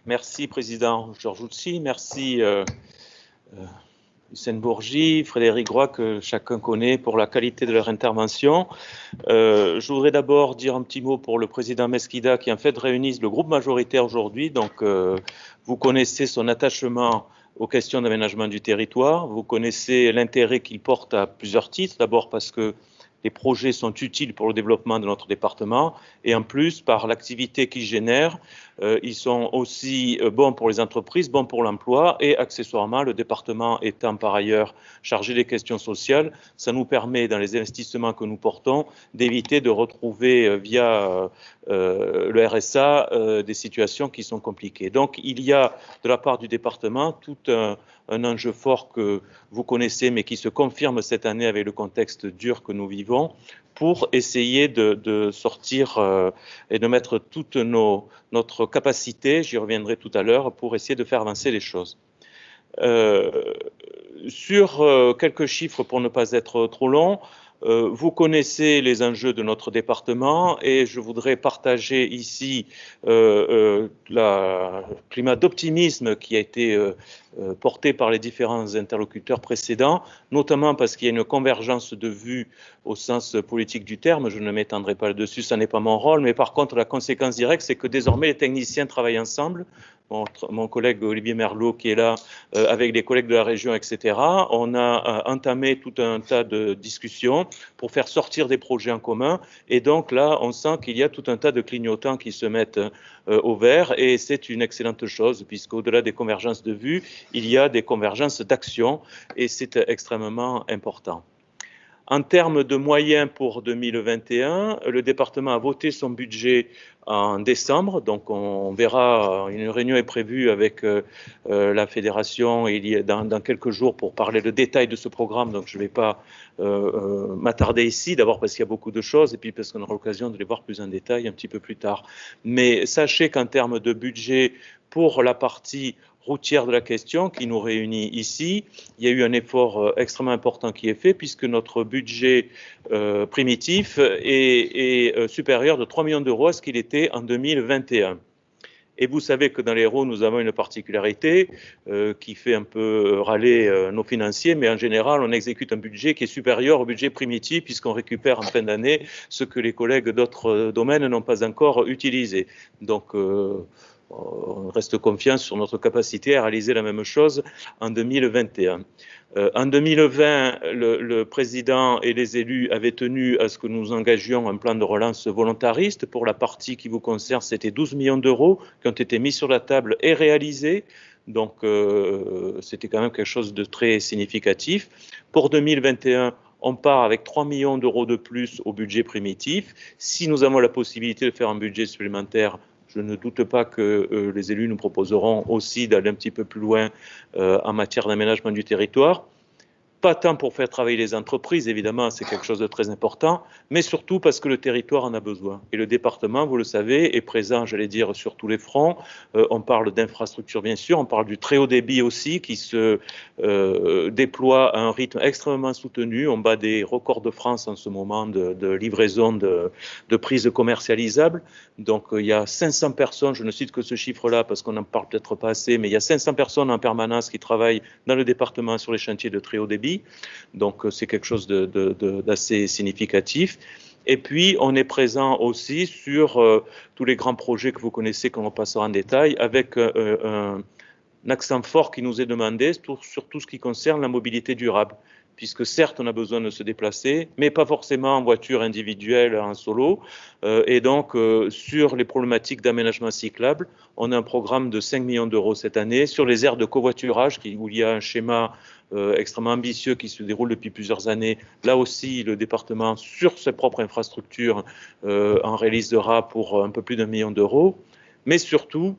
Merci, Président Georges Outsy. Merci, Hussein Bourgi, Frédéric Roy, que chacun connaît pour la qualité de leur intervention. Je voudrais d'abord dire un petit mot pour le Président Mesquida qui en fait réunit le groupe majoritaire aujourd'hui. Donc, vous connaissez son attachement aux questions d'aménagement du territoire. Vous connaissez l'intérêt qu'il porte à plusieurs titres. D'abord parce que les projets sont utiles pour le développement de notre département et en plus, par l'activité qu'ils génèrent, ils sont aussi bons pour les entreprises, bons pour l'emploi et accessoirement, le département étant par ailleurs chargé des questions sociales, ça nous permet dans les investissements que nous portons d'éviter de retrouver via le RSA des situations qui sont compliquées. Donc il y a de la part du département tout un enjeu fort que vous connaissez mais qui se confirme cette année avec le contexte dur que nous vivons pour essayer de sortir et de mettre toute notre capacité, j'y reviendrai tout à l'heure, pour essayer de faire avancer les choses. Sur quelques chiffres pour ne pas être trop long, vous connaissez les enjeux de notre département et je voudrais partager ici le climat d'optimisme qui a été porté par les différents interlocuteurs précédents, notamment parce qu'il y a une convergence de vues au sens politique du terme. Je ne m'étendrai pas là-dessus, ça n'est pas mon rôle, mais par contre la conséquence directe, c'est que désormais les techniciens travaillent ensemble. Mon collègue Olivier Merlot qui est là, avec les collègues de la région, etc. On a entamé tout un tas de discussions pour faire sortir des projets en commun. Et donc là, on sent qu'il y a tout un tas de clignotants qui se mettent au vert. Et c'est une excellente chose, puisqu'au-delà des convergences de vues, il y a des convergences d'actions. Et c'est extrêmement important. En termes de moyens pour 2021, le département a voté son budget en décembre, donc on verra, une réunion est prévue avec la fédération dans quelques jours pour parler de détails de ce programme, donc je ne vais pas m'attarder ici, d'abord parce qu'il y a beaucoup de choses et puis parce qu'on aura l'occasion de les voir plus en détail un petit peu plus tard. Mais sachez qu'en termes de budget pour la partie routière de la question qui nous réunit ici, il y a eu un effort extrêmement important qui est fait puisque notre budget primitif est supérieur de 3 millions d'euros à ce qu'il était en 2021. Et vous savez que dans l'Hérault, nous avons une particularité qui fait un peu râler nos financiers, mais en général, on exécute un budget qui est supérieur au budget primitif puisqu'on récupère en fin d'année ce que les collègues d'autres domaines n'ont pas encore utilisé. Donc, on reste confiant sur notre capacité à réaliser la même chose en 2021. En 2020, le président et les élus avaient tenu à ce que nous engagions un plan de relance volontariste. Pour la partie qui vous concerne, c'était 12 millions d'euros qui ont été mis sur la table et réalisés. Donc, c'était quand même quelque chose de très significatif. Pour 2021, on part avec 3 millions d'euros de plus au budget primitif. Si nous avons la possibilité de faire un budget supplémentaire, je ne doute pas que les élus nous proposeront aussi d'aller un petit peu plus loin en matière d'aménagement du territoire. Pas tant pour faire travailler les entreprises, évidemment, c'est quelque chose de très important, mais surtout parce que le territoire en a besoin. Et le département, vous le savez, est présent, j'allais dire, sur tous les fronts. On parle d'infrastructures, bien sûr, on parle du très haut débit aussi, qui se déploie à un rythme extrêmement soutenu. On bat des records de France en ce moment de livraison de prises commercialisables. Donc, il y a 500 personnes, je ne cite que ce chiffre-là parce qu'on n'en parle peut-être pas assez, mais il y a 500 personnes en permanence qui travaillent dans le département sur les chantiers de très haut débit. Donc, c'est quelque chose d'assez significatif. Et puis, on est présent aussi sur tous les grands projets que vous connaissez, qu'on passera en détail, avec un accent fort qui nous est demandé sur tout ce qui concerne la mobilité durable. Puisque certes, on a besoin de se déplacer, mais pas forcément en voiture individuelle, en solo. Et donc, sur les problématiques d'aménagement cyclable, on a un programme de 5 millions d'euros cette année. Sur les aires de covoiturage, où il y a un schéma extrêmement ambitieux qui se déroule depuis plusieurs années, là aussi, le département, sur ses propres infrastructures, en réalisera pour un peu plus d'1 million d'euros. Mais surtout,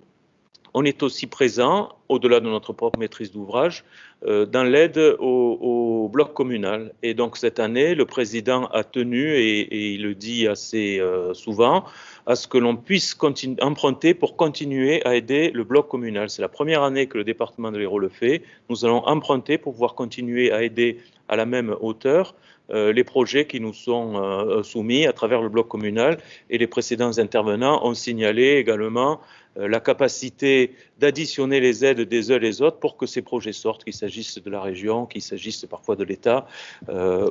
on est aussi présent, au-delà de notre propre maîtrise d'ouvrage, dans l'aide au bloc communal. Et donc cette année, le président a tenu, et il le dit assez souvent, à ce que l'on puisse emprunter pour continuer à aider le bloc communal. C'est la première année que le département de l'Hérault le fait. Nous allons emprunter pour pouvoir continuer à aider à la même hauteur les projets qui nous sont soumis à travers le bloc communal. Et les précédents intervenants ont signalé également la capacité d'additionner les aides des uns et des autres pour que ces projets sortent, qu'il s'agisse de la région, qu'il s'agisse parfois de l'État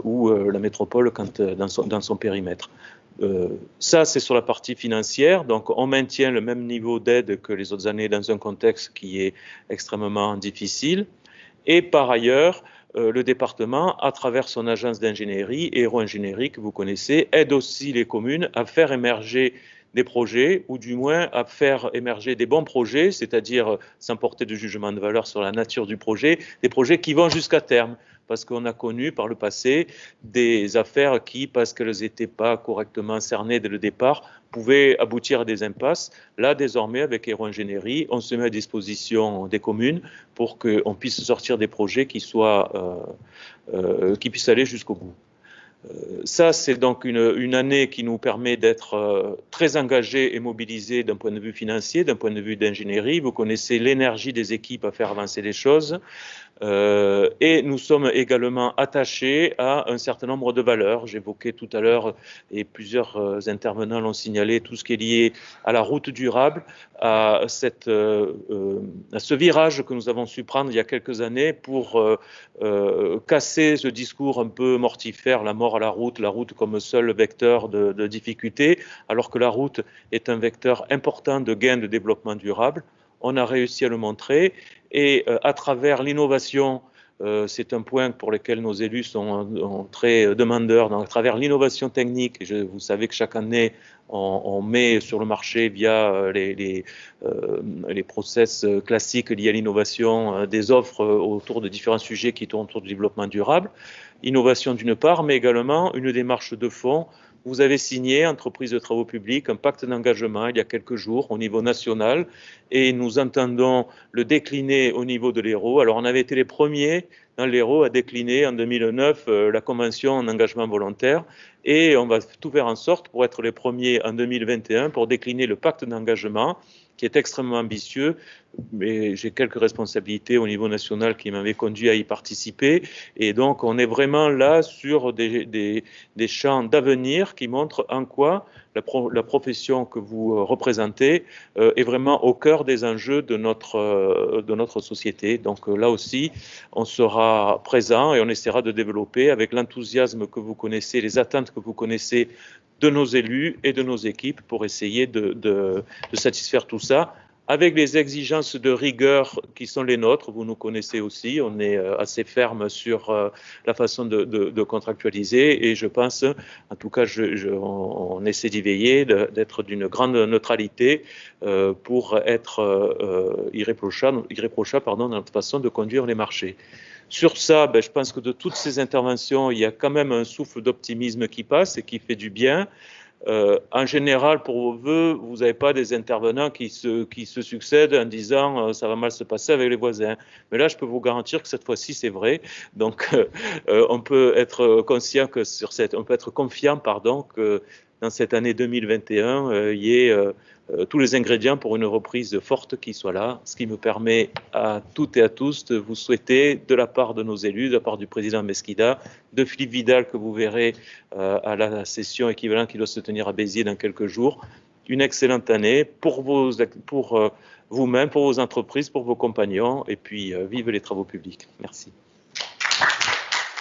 ou la métropole dans son périmètre. Ça, c'est sur la partie financière. Donc, on maintient le même niveau d'aide que les autres années dans un contexte qui est extrêmement difficile. Et par ailleurs, le département, à travers son agence d'ingénierie, Aéro-Ingénierie, que vous connaissez, aide aussi les communes à faire émerger des projets, ou du moins à faire émerger des bons projets, c'est-à-dire sans porter de jugement de valeur sur la nature du projet, des projets qui vont jusqu'à terme. Parce qu'on a connu par le passé des affaires qui, parce qu'elles n'étaient pas correctement cernées dès le départ, pouvaient aboutir à des impasses. Là, désormais, avec Aéro-Ingénierie, on se met à disposition des communes pour qu'on puisse sortir des projets qui puissent aller jusqu'au bout. Ça, c'est donc une année qui nous permet d'être très engagés et mobilisés d'un point de vue financier, d'un point de vue d'ingénierie. Vous connaissez l'énergie des équipes à faire avancer les choses. Et nous sommes également attachés à un certain nombre de valeurs. J'évoquais tout à l'heure, et plusieurs intervenants l'ont signalé, tout ce qui est lié à la route durable, à ce virage que nous avons su prendre il y a quelques années pour casser ce discours un peu mortifère, la mort à la route comme seul vecteur de difficulté, alors que la route est un vecteur important de gain de développement durable. On a réussi à le montrer et à travers l'innovation, c'est un point pour lequel nos élus sont très demandeurs, donc à travers l'innovation technique, vous savez que chaque année on met sur le marché via les process classiques liés à l'innovation des offres autour de différents sujets qui tournent autour du développement durable. Innovation d'une part, mais également une démarche de fond. Vous avez signé, entreprise de travaux publics, un pacte d'engagement il y a quelques jours au niveau national et nous entendons le décliner au niveau de l'Hérault. Alors on avait été les premiers dans l'Hérault à décliner en 2009 la convention en engagement volontaire et on va tout faire en sorte pour être les premiers en 2021 pour décliner le pacte d'engagement qui est extrêmement ambitieux, mais j'ai quelques responsabilités au niveau national qui m'avaient conduit à y participer. Et donc, on est vraiment là sur des champs d'avenir qui montrent en quoi la profession que vous représentez est vraiment au cœur des enjeux de notre société. Donc là aussi, on sera présent et on essaiera de développer avec l'enthousiasme que vous connaissez, les attentes que vous connaissez de nos élus et de nos équipes pour essayer de satisfaire tout ça avec les exigences de rigueur qui sont les nôtres. Vous nous connaissez aussi, on est assez ferme sur la façon de contractualiser et je pense, en tout cas, on essaie d'y veiller, d'être d'une grande neutralité pour être irréprochable dans notre façon de conduire les marchés. Sur ça, je pense que de toutes ces interventions, il y a quand même un souffle d'optimisme qui passe et qui fait du bien. En général, pour vos vœux, vous n'avez pas des intervenants qui se succèdent en disant ça va mal se passer avec les voisins. Mais là, je peux vous garantir que cette fois-ci, c'est vrai. Donc, on peut être conscient que on peut être confiant, que dans cette année 2021, il y ait tous les ingrédients pour une reprise forte qui soit là, ce qui me permet à toutes et à tous de vous souhaiter, de la part de nos élus, de la part du président Mesquida, de Philippe Vidal, que vous verrez à la session équivalente qui doit se tenir à Béziers dans quelques jours, une excellente année pour vous-même, pour vos entreprises, pour vos compagnons, et puis vive les travaux publics. Merci.